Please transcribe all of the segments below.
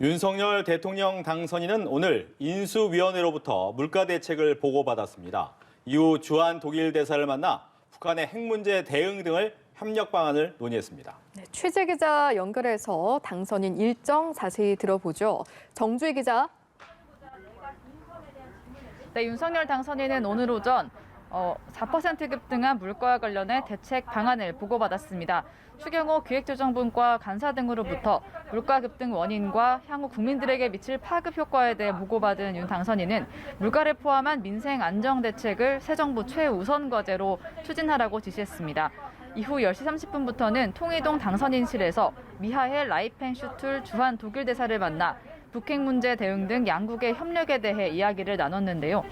윤석열 대통령 당선인은 오늘 인수위원회로부터 물가 대책을 보고받았습니다. 이후 주한 독일 대사를 만나 북한의 핵 문제 대응 등을 협력 방안을 논의했습니다. 네, 취재 기자 연결해서 당선인 일정 자세히 들어보죠. 정주희 기자. 네, 윤석열 당선인은 오늘 오전 4% 급등한 물가와 관련해 대책 방안을 보고받았습니다. 추경호 기획조정본과 간사 등으로부터 물가 급등 원인과 향후 국민들에게 미칠 파급 효과에 대해 보고받은 윤 당선인은 물가를 포함한 민생 안정 대책을 새 정부 최우선 과제로 추진하라고 지시했습니다. 이후 10시 30분부터는 통이동 당선인실에서 미하엘 라이펜슈툴 주한 독일 대사를 만나 북핵 문제 대응 등 양국의 협력에 대해 이야기를 나눴는데요.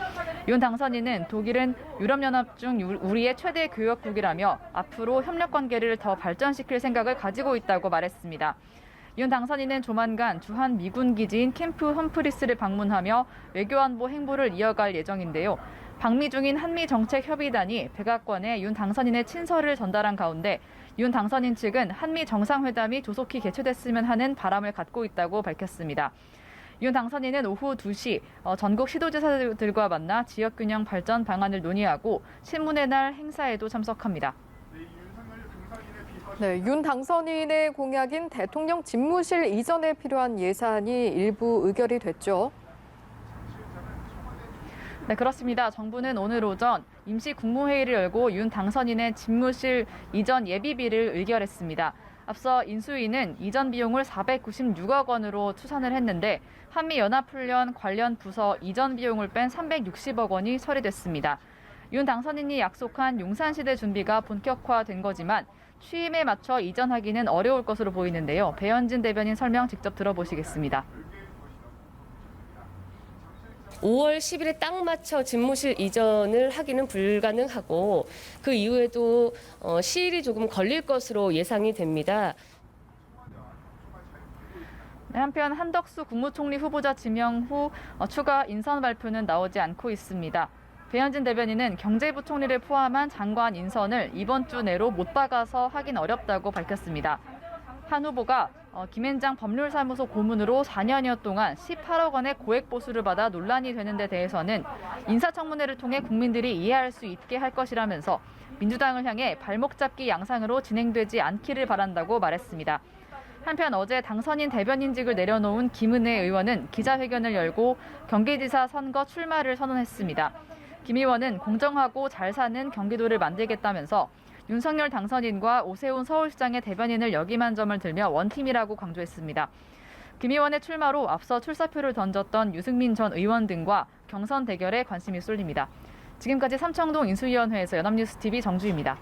윤 당선인은 독일은 유럽연합 중 우리의 최대 교역국이라며 앞으로 협력 관계를 더 발전시킬 생각을 가지고 있다고 말했습니다. 윤 당선인은 조만간 주한 미군 기지인 캠프 험프리스를 방문하며 외교안보 행보를 이어갈 예정인데요. 방미 중인 한미정책협의단이 백악관에 윤 당선인의 친서를 전달한 가운데 윤 당선인 측은 한미 정상회담이 조속히 개최됐으면 하는 바람을 갖고 있다고 밝혔습니다. 윤 당선인은 오후 2시 전국 시도지사들과 만나 지역균형 발전 방안을 논의하고 신문의 날 행사에도 참석합니다. 네, 윤 당선인의 공약인 대통령 집무실 이전에 필요한 예산이 일부 의결이 됐죠. 네, 그렇습니다. 정부는 오늘 오전 임시 국무회의를 열고 윤 당선인의 집무실 이전 예비비를 의결했습니다. 앞서 인수위는 이전 비용을 496억 원으로 추산을 했는데 한미연합훈련 관련 부서 이전 비용을 뺀 360억 원이 처리됐습니다. 윤 당선인이 약속한 용산시대 준비가 본격화된 거지만 취임에 맞춰 이전하기는 어려울 것으로 보이는데요. 배현진 대변인 설명 직접 들어보시겠습니다. 5월 10일에 딱 맞춰 집무실 이전을 하기는 불가능하고 그 이후에도 시일이 조금 걸릴 것으로 예상이 됩니다. 네, 한편 한덕수 국무총리 후보자 지명 후 추가 인선 발표는 나오지 않고 있습니다. 배현진 대변인은 경제부총리를 포함한 장관 인선을 이번 주 내로 못 박아서 하긴 어렵다고 밝혔습니다. 한 후보가 김앤장 법률사무소 고문으로 4년여 동안 18억 원의 고액 보수를 받아 논란이 되는 데 대해서는 인사청문회를 통해 국민들이 이해할 수 있게 할 것이라면서 민주당을 향해 발목 잡기 양상으로 진행되지 않기를 바란다고 말했습니다. 한편 어제 당선인 대변인직을 내려놓은 김은혜 의원은 기자회견을 열고 경기지사 선거 출마를 선언했습니다. 김 의원은 공정하고 잘 사는 경기도를 만들겠다면서 윤석열 당선인과 오세훈 서울시장의 대변인을 역임한 점을 들며 원팀이라고 강조했습니다. 김 의원의 출마로 앞서 출사표를 던졌던 유승민 전 의원 등과 경선 대결에 관심이 쏠립니다. 지금까지 삼청동 인수위원회에서 연합뉴스TV 정주희입니다.